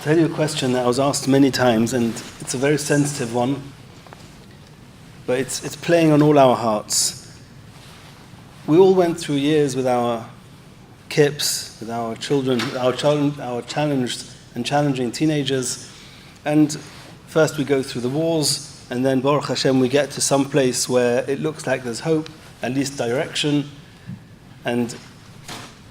I'll tell you a question that I was asked many times, and it's a very sensitive one, but it's playing on all our hearts. We all went through years with our kids, with our children, our challenged and challenging teenagers, and first we go through the wars, and then Baruch Hashem we get to some place where it looks like there's hope, at least direction, and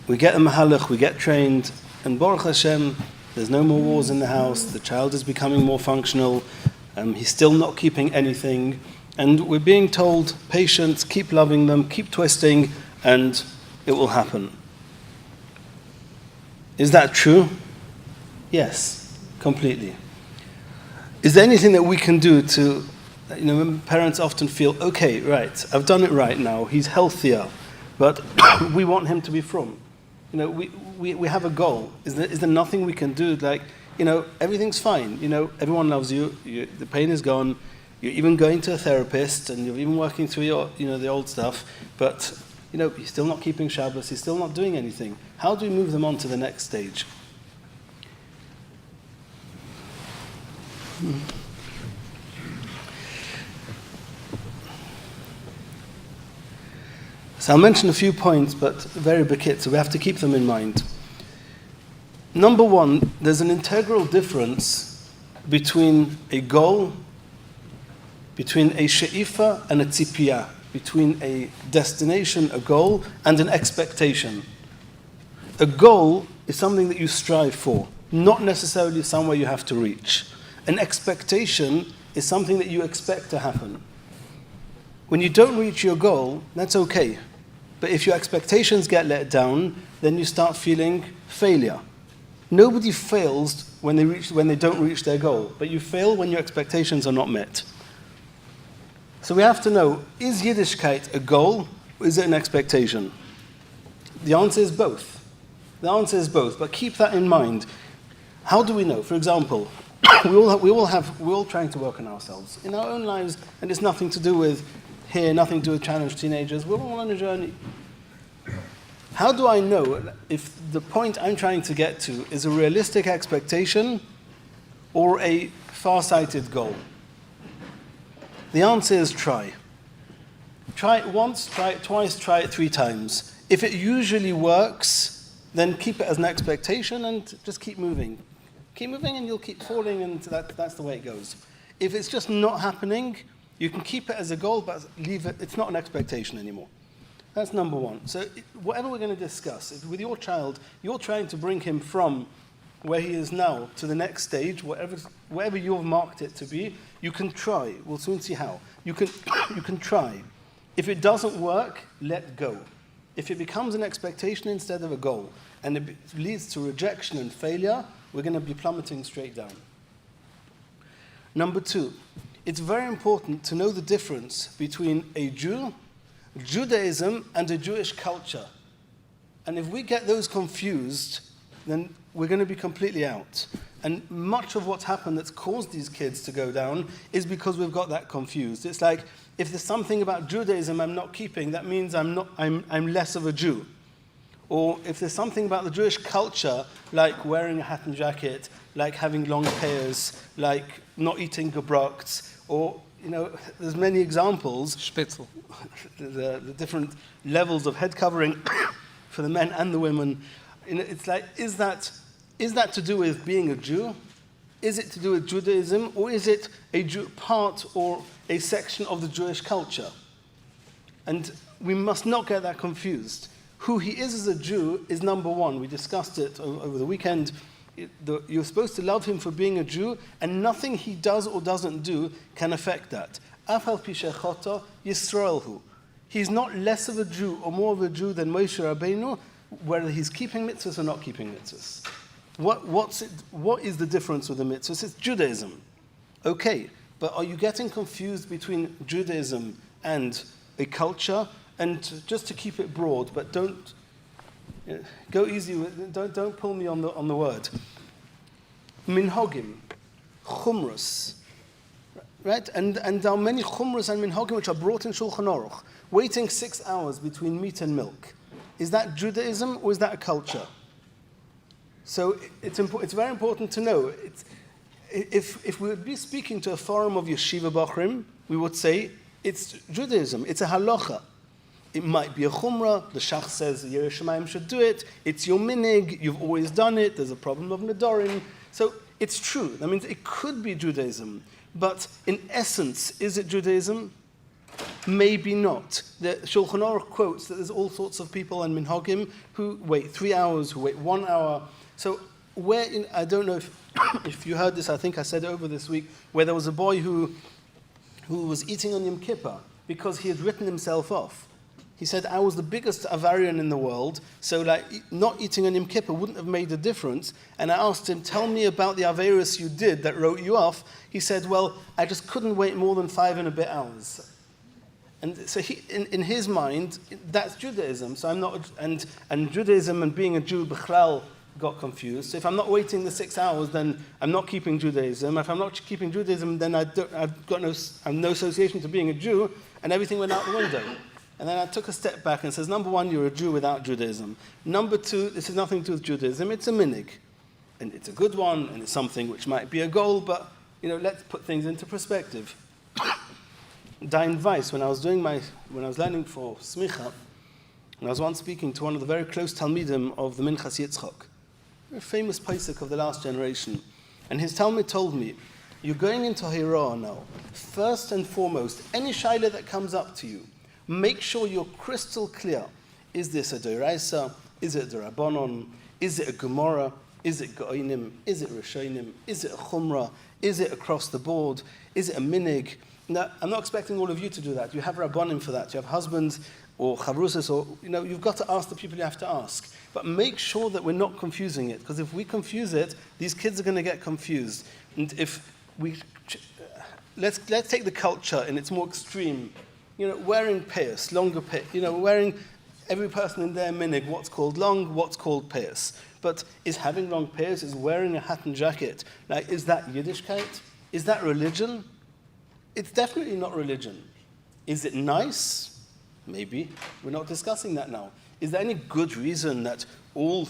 we get a mahalach, we get trained, and Baruch Hashem, there's no more wars in the house, the child is becoming more functional, he's still not keeping anything, and we're being told, patience, keep loving them, keep twisting, and it will happen. Is that true? Yes, completely. Is there anything that we can do to, parents often feel, okay, right, I've done it right now, he's healthier, but we want him to be frum. We have a goal. Is there nothing we can do? Everything's fine. Everyone loves you. The pain is gone. You're even going to a therapist, and you're even working through your, the old stuff. But, he's still not keeping Shabbos. He's still not doing anything. How do we move them on to the next stage? So I'll mention a few points, but very bekit, so we have to keep them in mind. Number one, there's an integral difference between a goal, between a she'ifa and a tzipiyah, between a destination, a goal, and an expectation. A goal is something that you strive for, not necessarily somewhere you have to reach. An expectation is something that you expect to happen. When you don't reach your goal, that's okay. But if your expectations get let down, then you start feeling failure. Nobody fails when they don't reach their goal, but you fail when your expectations are not met. So we have to know, is Yiddishkeit a goal or is it an expectation? The answer is both. But keep that in mind. How do we know? For example, we're all trying to work on ourselves in our own lives, and it's nothing to do with here, nothing to do with challenged teenagers. We're all on a journey. How do I know if the point I'm trying to get to is a realistic expectation or a far-sighted goal? The answer is try. Try it once, try it twice, try it 3 times. If it usually works, then keep it as an expectation and just keep moving. Keep moving and you'll keep falling, and that's the way it goes. If it's just not happening, you can keep it as a goal, but leave it. It's not an expectation anymore. That's number one. So whatever we're going to discuss, if with your child, you're trying to bring him from where he is now to the next stage, wherever you've marked it to be, you can try. We'll soon see how. You can try. If it doesn't work, let go. If it becomes an expectation instead of a goal, and it leads to rejection and failure, we're going to be plummeting straight down. Number 2. It's very important to know the difference between a Jew, Judaism, and a Jewish culture. And if we get those confused, then we're going to be completely out. And much of what's happened that's caused these kids to go down is because we've got that confused. It's like, if there's something about Judaism I'm not keeping, that means I'm less of a Jew. Or if there's something about the Jewish culture, like wearing a hat and jacket, like having long hairs, like not eating gebrocht, or, there's many examples. Spitzel. The different levels of head covering for the men and the women. It's like, is that to do with being a Jew? Is it to do with Judaism? Or is it a part or a section of the Jewish culture? And we must not get that confused. Who he is as a Jew is number one. We discussed it over the weekend. You're supposed to love him for being a Jew, and nothing he does or doesn't do can affect that. Afal pi shechata Yisraelhu. He's not less of a Jew or more of a Jew than Moshe Rabbeinu, whether he's keeping mitzvahs or not keeping mitzvahs. What is the difference with the mitzvahs? It's Judaism. Okay, but are you getting confused between Judaism and a culture? And just to keep it broad, but don't go easy with, don't pull me on the word. Minhagim, chumras, right? And there are many chumras and minhagim which are brought in Shulchan Aruch. Waiting 6 hours between meat and milk. Is that Judaism or is that a culture? So it's very important to know. If we would be speaking to a forum of yeshiva bachrim, we would say it's Judaism, it's a halacha. It might be a chumrah, the shach says the Yerushalayim should do it, it's your minig, you've always done it, there's a problem of nedarim. So it's true, that means it could be Judaism, but in essence, is it Judaism? Maybe not. The Shulchan Aruch quotes that there's all sorts of people and minhagim who wait 3 hours, who wait 1 hour. So I don't know if you heard this, I think I said over this week, where there was a boy who was eating on Yom Kippur because he had written himself off. He said, I was the biggest Avarian in the world, so not eating on Yom Kippur wouldn't have made a difference. And I asked him, tell me about the Averis you did that wrote you off. He said, well, I just couldn't wait more than 5 and a bit hours. And so in his mind, that's Judaism. So I'm not, and Judaism and being a Jew, Bichlal, got confused. So if I'm not waiting the 6 hours, then I'm not keeping Judaism. If I'm not keeping Judaism, then I've got no association to being a Jew, and everything went out the window. And then I took a step back and says, number one, you're a Jew without Judaism. Number two, this has nothing to do with Judaism. It's a minig. And it's a good one, and it's something which might be a goal, but, let's put things into perspective. Dain Weiss, when I was learning for Smicha, and I was once speaking to one of the very close Talmidim of the Minchas Yitzchok, a famous Pesach of the last generation, and his Talmid told me, you're going into Hirah now. First and foremost, any shaila that comes up to you, make sure you're crystal clear. Is this a Doraisa? Is it a Rabbanon? Is it a Gemara? Is it Goinim? Is it Rishonim? Is it a Chumrah? Is it across the board? Is it a Minig? Now, I'm not expecting all of you to do that. You have Rabbanim for that. You have husbands or Chavrusas, or, you've got to ask the people you have to ask. But make sure that we're not confusing it, because if we confuse it, these kids are going to get confused. And if let's take the culture in its more extreme, wearing payas, longer payas, wearing every person in their minig, what's called long, what's called payas. But is having long payas, is wearing a hat and jacket, is that Yiddishkeit? Is that religion? It's definitely not religion. Is it nice? Maybe. We're not discussing that now. Is there any good reason that all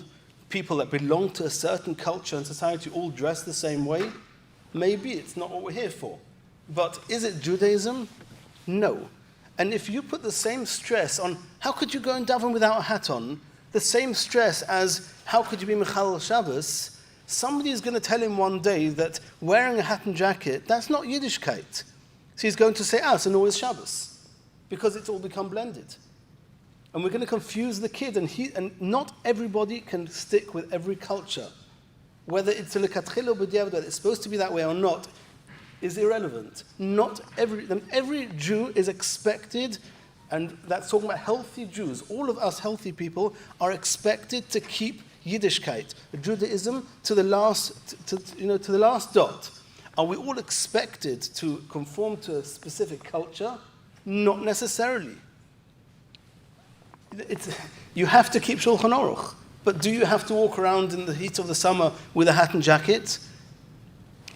people that belong to a certain culture and society all dress the same way? Maybe. It's not what we're here for. But is it Judaism? No. And if you put the same stress on how could you go and daven without a hat on, the same stress as how could you be Mechal Shabbos, somebody is going to tell him one day that wearing a hat and jacket, that's not Yiddishkeit. So he's going to say, so no, it's Shabbos, because it's all become blended. And we're going to confuse the kid, and not everybody can stick with every culture. Whether it's a lekatchil or b'diavad, that it's supposed to be that way or not, is irrelevant. Not every Jew is expected, and that's talking about healthy Jews. All of us healthy people are expected to keep Yiddishkeit, Judaism, to the last dot. Are we all expected to conform to a specific culture? Not necessarily. You have to keep Shulchan Aruch, but do you have to walk around in the heat of the summer with a hat and jacket?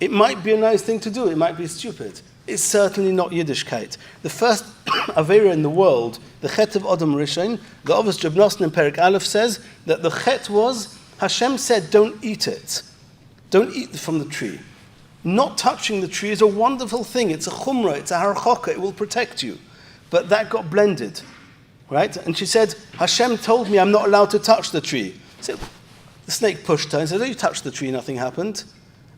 It might be a nice thing to do, it might be stupid. It's certainly not Yiddishkeit. The first Avera in the world, the Chet of Adam Rishon, the Avos Jabnosn in Perek Aleph says that the Chet was, Hashem said, don't eat it. Don't eat from the tree. Not touching the tree is a wonderful thing. It's a chumrah, it's a harchoka, it will protect you. But that got blended, right? And she said, Hashem told me I'm not allowed to touch the tree. So the snake pushed her and said, you touched the tree, nothing happened.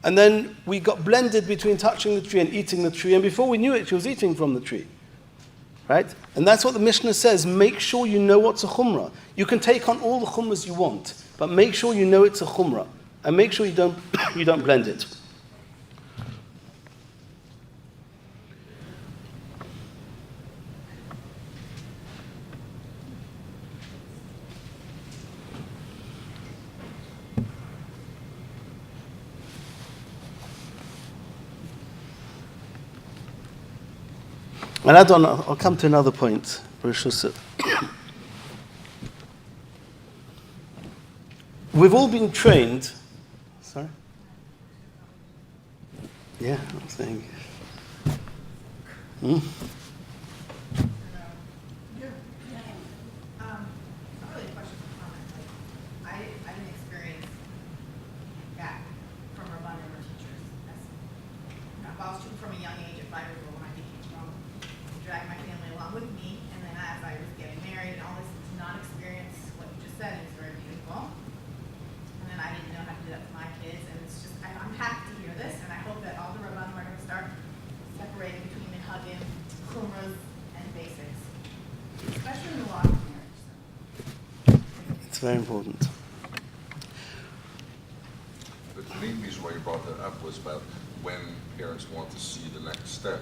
And then we got blended between touching the tree and eating the tree, and before we knew it, she was eating from the tree. Right? And that's what the Mishnah says, make sure you know what's a chumrah. You can take on all the chumras you want, but make sure you know it's a chumrah. And make sure you don't blend it. And I'll come to another point. We've all been trained. Sorry? Yeah, I'm saying. Not really a question, but a comment. I didn't experience follows true from a young age at 5 years old when I became strong. I dragged my family along with me, and then as I was getting married and all this, to not experience what you just said is very beautiful. And then I didn't know how to do that with my kids, and it's just, I'm happy to hear this, and I hope that all the Rabbanim are going to start separating between minhagim, chumras, and basics, especially in the law of marriage. It's very important. The main reason why you brought that up was about when parents want to see the next step.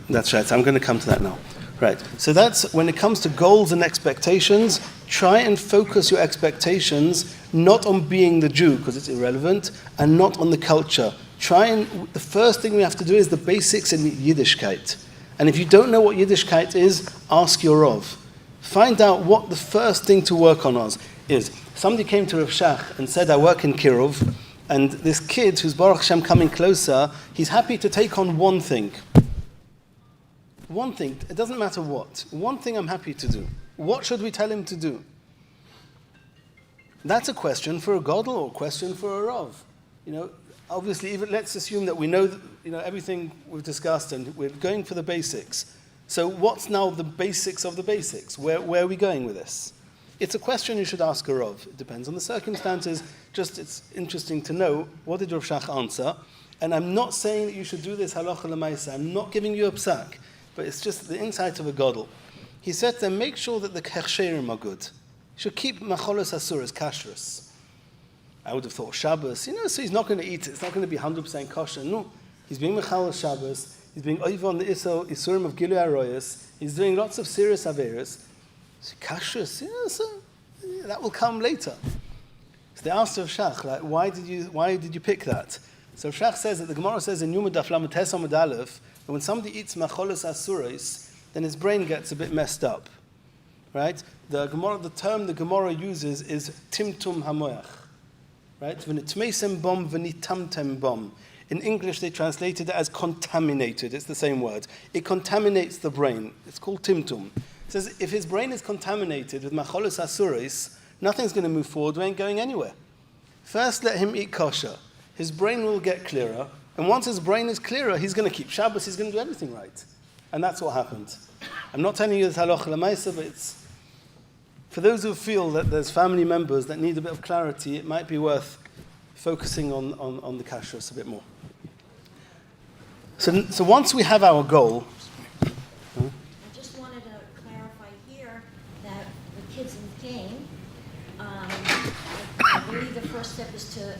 That's right. So I'm going to come to that now. Right. So that's when it comes to goals and expectations, try and focus your expectations not on being the Jew, because it's irrelevant, and not on the culture. The first thing we have to do is the basics in Yiddishkeit. And if you don't know what Yiddishkeit is, ask your Rav. Find out what the first thing to work on is. Somebody came to Rav Shach and said, I work in Kirov, and this kid who's Baruch Hashem coming closer, he's happy to take on one thing. One thing, it doesn't matter what. One thing I'm happy to do. What should we tell him to do? That's a question for a Godel or a question for a Rav. Obviously, even let's assume that we know everything we've discussed and we're going for the basics. So what's now the basics of the basics? Where are we going with this? It's a question you should ask a Rav. It depends on the circumstances. Just it's interesting to know, what did Rav Shach answer? And I'm not saying that you should do this halacha l'maisa. I'm not giving you a psak, but it's just the insight of a Godel. He said to them, make sure that the hechsherim are good. You should keep macholos asuras, kashrus. I would have thought Shabbos, so he's not going to eat it. It's not going to be 100% kosher. No, he's being mechal Shabbos. He's being over on the isurim of Gilui Aroyos. He's doing lots of serious averos. So kashrus, that will come later. So they asked Rav Shach, like, why did you pick that? So Rav Shach says that the Gemara says in Yuma Daf Lamed Tes Amud Aleph that when somebody eats macholos asuros, then his brain gets a bit messed up, right? The term the Gemara uses is timtum hamoyach, right? V'nitmeisem bom v'nitamtem bom. In English, they translated it as contaminated. It's the same word. It contaminates the brain. It's called timtum. It says if his brain is contaminated with macholos asuros, nothing's going to move forward. We ain't going anywhere. First, let him eat kosher. His brain will get clearer. And once his brain is clearer, he's going to keep Shabbos. He's going to do everything right. And that's what happened. I'm not telling you it's halacha l'maisa, but it's for those who feel that there's family members that need a bit of clarity, it might be worth focusing on the kashrus a bit more. So once we have our goal... I just wanted to clarify here that the kids in pain, I believe the first step is to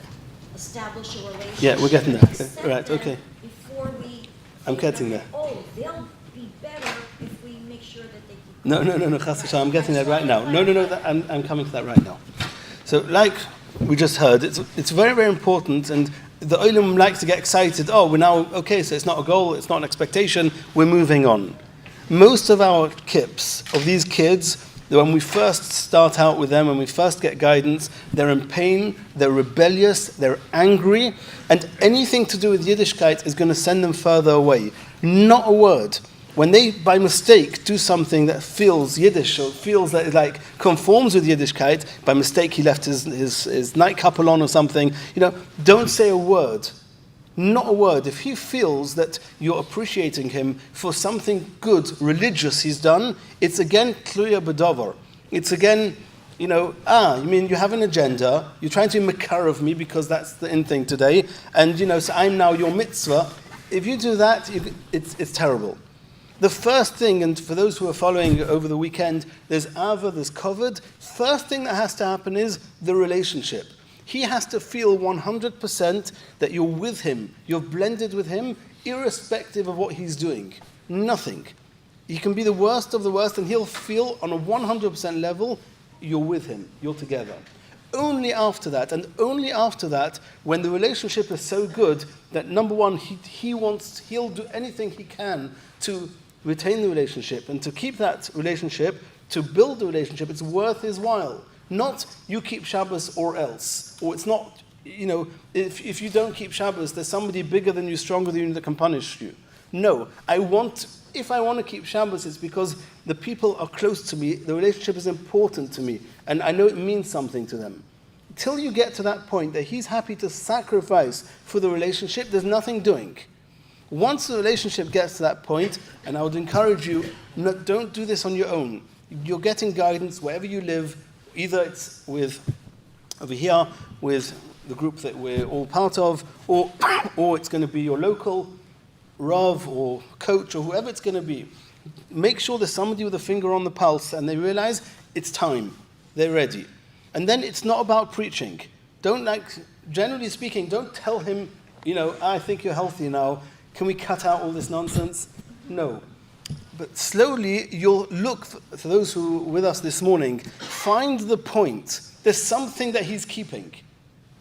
establish a relationship. Yeah, we're getting there. Right, okay. Before we... I'm getting there. Oh, they'll be better if we make sure that they keep... No, Chas v'shalom, I'm getting that right now. No, I'm coming to that right now. So, like we just heard, it's very, very important, and the Olim likes to get excited. Oh, we're now, okay, so it's not a goal, it's not an expectation, we're moving on. Most of our kips, of these kids, when we first start out with them, when we first get guidance, they're in pain, they're rebellious, they're angry, and anything to do with Yiddishkeit is going to send them further away. Not a word. When they, by mistake, do something that feels Yiddish, or feels that it conforms with Yiddishkeit, by mistake he left his night couple on or something, don't say a word. Not a word. If he feels that you're appreciating him for something good, religious he's done, it's again kluya b'davar. It's again, you mean you have an agenda, you're trying to makar of me because that's the in thing today, and so I'm now your mitzvah. If you do that, it's terrible. The first thing, and for those who are following over the weekend, there's Ava, there's Kovod. First thing that has to happen is the relationship. He has to feel 100% that you're with him, you're blended with him, irrespective of what he's doing. Nothing. He can be the worst of the worst, and he'll feel on a 100% level, you're with him, you're together. Only after that, when the relationship is so good that number one, he'll do anything he can to retain the relationship and to keep that relationship, to build the relationship, it's worth his while. Not you keep Shabbos or else. Or it's not, if you don't keep Shabbos, there's somebody bigger than you, stronger than you that can punish you. No, if I want to keep Shabbos, it's because the people are close to me, the relationship is important to me, and I know it means something to them. Till you get to that point that he's happy to sacrifice for the relationship, there's nothing doing. Once the relationship gets to that point, and I would encourage you, don't do this on your own. You're getting guidance wherever you live, either it's over here with the group that we're all part of, or it's going to be your local Rav or coach or whoever it's going to be. Make sure there's somebody with a finger on the pulse and they realize it's time. They're ready. And then it's not about preaching. Generally speaking, don't tell him, I think you're healthy now. Can we cut out all this nonsense? No. But slowly, you'll look, for those who were with us this morning, find the point. There's something that he's keeping.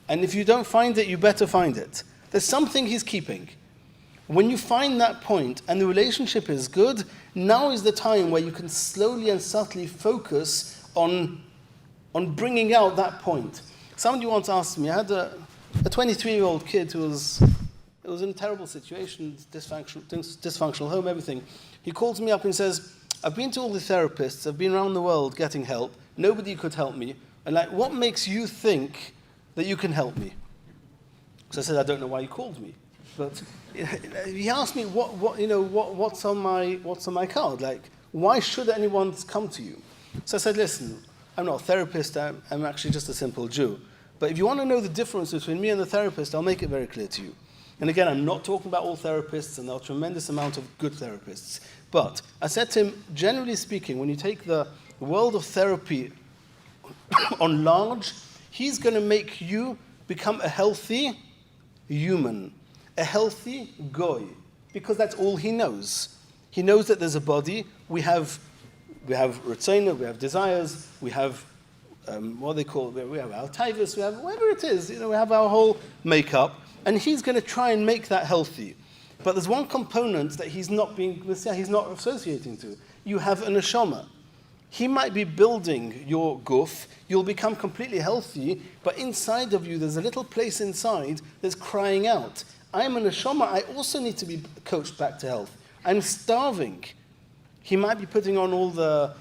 And if you don't find it, you better find it. There's something he's keeping. When you find that point and the relationship is good, now is the time where you can slowly and subtly focus on bringing out that point. Somebody once asked me, I had a 23-year-old kid who was in a terrible situation, dysfunctional home, everything. He calls me up and says, I've been to all the therapists, I've been around the world getting help, nobody could help me. And what makes you think that you can help me? So I said, I don't know why you called me. But he asked me what's on my card? Why should anyone come to you? So I said, listen, I'm not a therapist, I'm actually just a simple Jew. But if you want to know the difference between me and the therapist, I'll make it very clear to you. And again, I'm not talking about all therapists, and there are a tremendous amount of good therapists. But I said to him, generally speaking, when you take the world of therapy on large, he's going to make you become a healthy human, a healthy goy, because that's all he knows. He knows that there's a body. We have Ritzona, we have desires, we have we have our tivus, we have whatever it is, we have our whole makeup, and he's going to try and make that healthy. But there's one component that he's not associating to. You have an neshama. He might be building your guf, you'll become completely healthy, but inside of you there's a little place inside that's crying out. I'm a neshama, I also need to be coached back to health. I'm starving. He might be putting on all the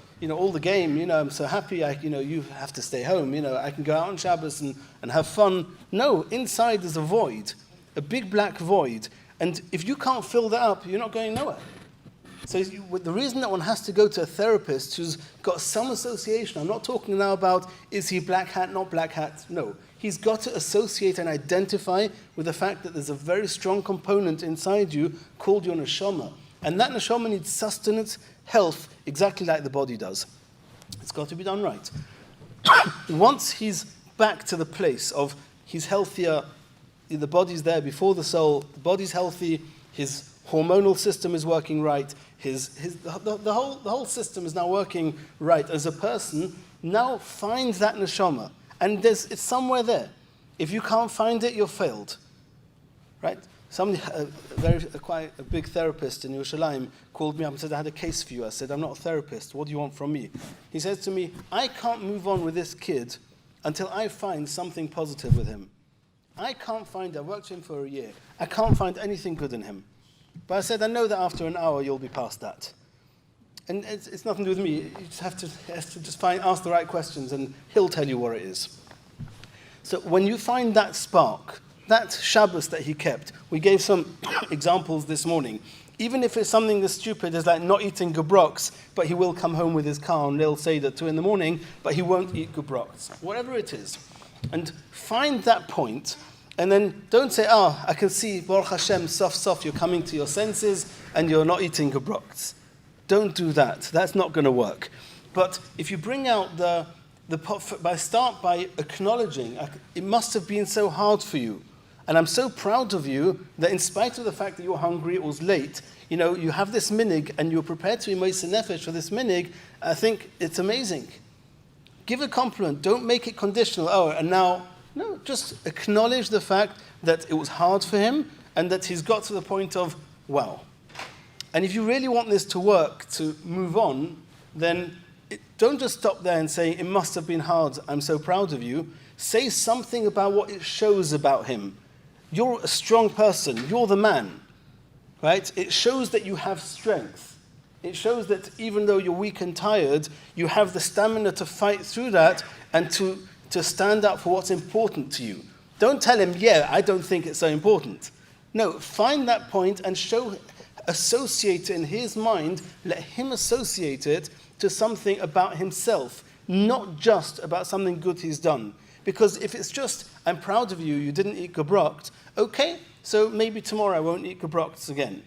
game, I'm so happy, you have to stay home, I can go out on Shabbos and have fun. No, inside there's a void, a big black void. And if you can't fill that up, you're not going nowhere. So the reason that one has to go to a therapist who's got some association, I'm not talking now about is he black hat, not black hat, no. He's got to associate and identify with the fact that there's a very strong component inside you called your neshama. And that neshama needs sustenance, health, exactly like the body does. It's got to be done right. Once he's back to the place of he's healthier, the body's there before the soul, the body's healthy, his hormonal system is working right, the whole system is now working right as a person, now find that neshama. And it's somewhere there. If you can't find it, you're failed. Right? Somebody, quite a big therapist in Yerushalayim, called me up and said, I had a case for you. I said, I'm not a therapist. What do you want from me? He says to me, I can't move on with this kid until I find something positive with him. I worked with him for a year. I can't find anything good in him. But I said, I know that after an hour you'll be past that. And it's nothing to do with me. You just have to ask the right questions and he'll tell you what it is. So when you find that spark, that Shabbos that he kept, we gave some examples this morning. Even if it's something as stupid as not eating gebroks, but he will come home with his car and they'll say that 2 a.m, but he won't eat gebroks. Whatever it is. And find that point, and then don't say, I can see, Baruch Hashem, sof, you're coming to your senses and you're not eating gebroks. Don't do that. That's not going to work. But if you bring out start by acknowledging, it must have been so hard for you. And I'm so proud of you that in spite of the fact that you were hungry, it was late, you have this minig and you're prepared to be moiseh nefesh for this minig. I think it's amazing. Give a compliment. Don't make it conditional. No, just acknowledge the fact that it was hard for him and that he's got to the point of, wow. And if you really want this to work, to move on, then don't just stop there and say, it must have been hard, I'm so proud of you. Say something about what it shows about him. You're a strong person. You're the man, right? It shows that you have strength. It shows that even though you're weak and tired, you have the stamina to fight through that and to stand up for what's important to you. Don't tell him, I don't think it's so important. No, find that point and associate it in his mind, let him associate it to something about himself, not just about something good he's done. Because if it's just, I'm proud of you, you didn't eat gebrocht, okay, so maybe tomorrow I won't eat gebrochts again,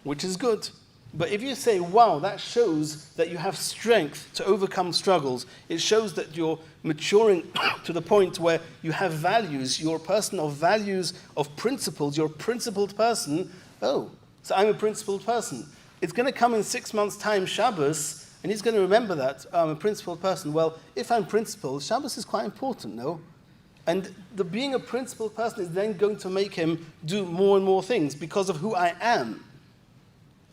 which is good. But if you say, wow, that shows that you have strength to overcome struggles, it shows that you're maturing to the point where you have values, you're a person of values, of principles, you're a principled person. Oh, so I'm a principled person. It's going to come in 6 months' time, Shabbos, and he's going to remember that, I'm a principled person. Well, if I'm principled, Shabbos is quite important, no? And being a principled person is then going to make him do more and more things because of who I am.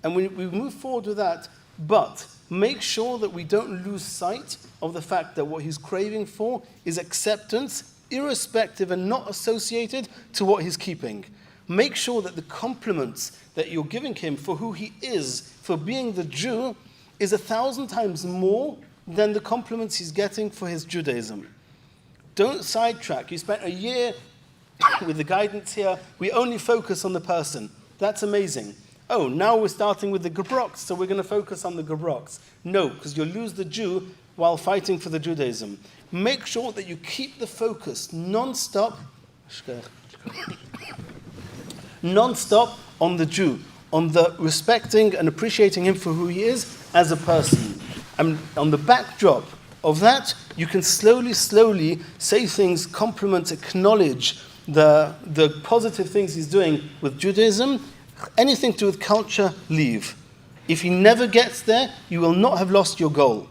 And we move forward with that, but make sure that we don't lose sight of the fact that what he's craving for is acceptance, irrespective and not associated to what he's keeping. Make sure that the compliments that you're giving him for who he is, for being the Jew, is 1,000 times more than the compliments he's getting for his Judaism. Don't sidetrack. You spent a year with the guidance here. We only focus on the person. That's amazing. Oh, now we're starting with the gebrochts, so we're going to focus on the gebrochts. No, because you'll lose the Jew while fighting for the Judaism. Make sure that you keep the focus non-stop on the Jew, on the respecting and appreciating him for who he is as a person. And on the backdrop of that, you can slowly say things, compliment, acknowledge the positive things he's doing with Judaism. Anything to do with culture, leave. If he never gets there, you will not have lost your goal.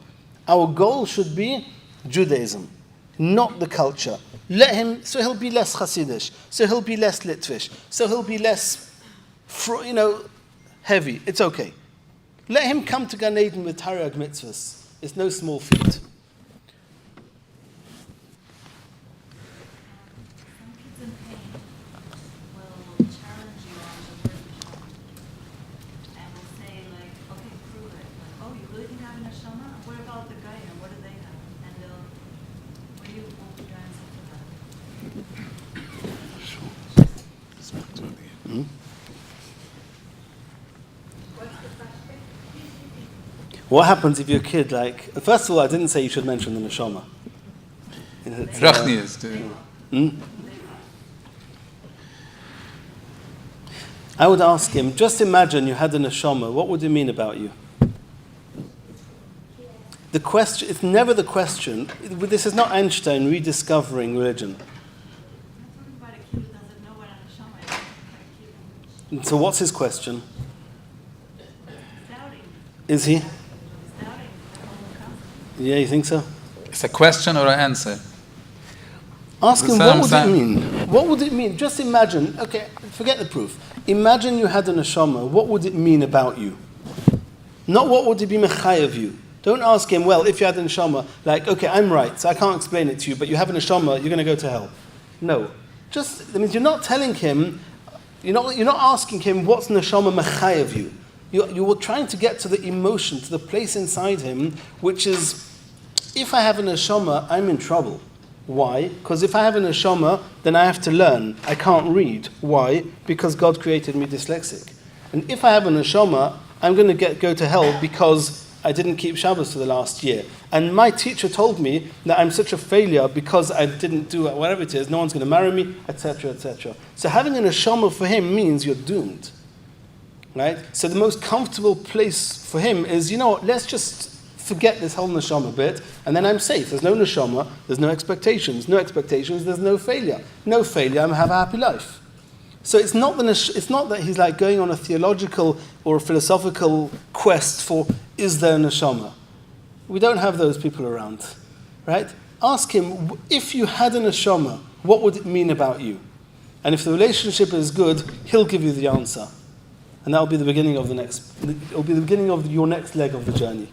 Our goal should be Judaism, not the culture. Let him, so he'll be less Hasidish, so he'll be less Litvish, so he'll be less, heavy. It's okay. Let him come to Gan Eden with Tariag mitzvahs. It's no small feat. What happens if you're a kid, first of all, I didn't say you should mention the neshama. I would ask him, just imagine you had a neshama, what would it mean about you? The question, it's never the question, this is not Einstein rediscovering religion. So what's his question? Is he? Yeah, you think so? It's a question or an answer? Ask him, what would it mean? What would it mean? Just imagine, okay, forget the proof. Imagine you had a neshama, what would it mean about you? Not what would it be mechai of you. Don't ask him, well, if you had a neshama, okay, I'm right, so I can't explain it to you, but you have a neshama, you're going to go to hell. No. That means you're not telling him, you're not asking him what's neshama mechai of you. You were trying to get to the emotion, to the place inside him, which is, if I have a neshama, I'm in trouble. Why? Because if I have a neshama, then I have to learn. I can't read. Why? Because God created me dyslexic. And if I have a neshama, I'm going to go to hell because I didn't keep Shabbos for the last year. And my teacher told me that I'm such a failure because I didn't do whatever it is. No one's going to marry me, etc., etc. So having a neshama for him means you're doomed. Right? So the most comfortable place for him is, let's just forget this whole neshama bit, and then I'm safe. There's no neshama, there's no expectations. No expectations, there's no failure. No failure, I have a happy life. So it's not that he's going on a theological or a philosophical quest for, is there a neshama? We don't have those people around. Right? Ask him, if you had a neshama, what would it mean about you? And if the relationship is good, he'll give you the answer. And that'll be the beginning of your next leg of the journey.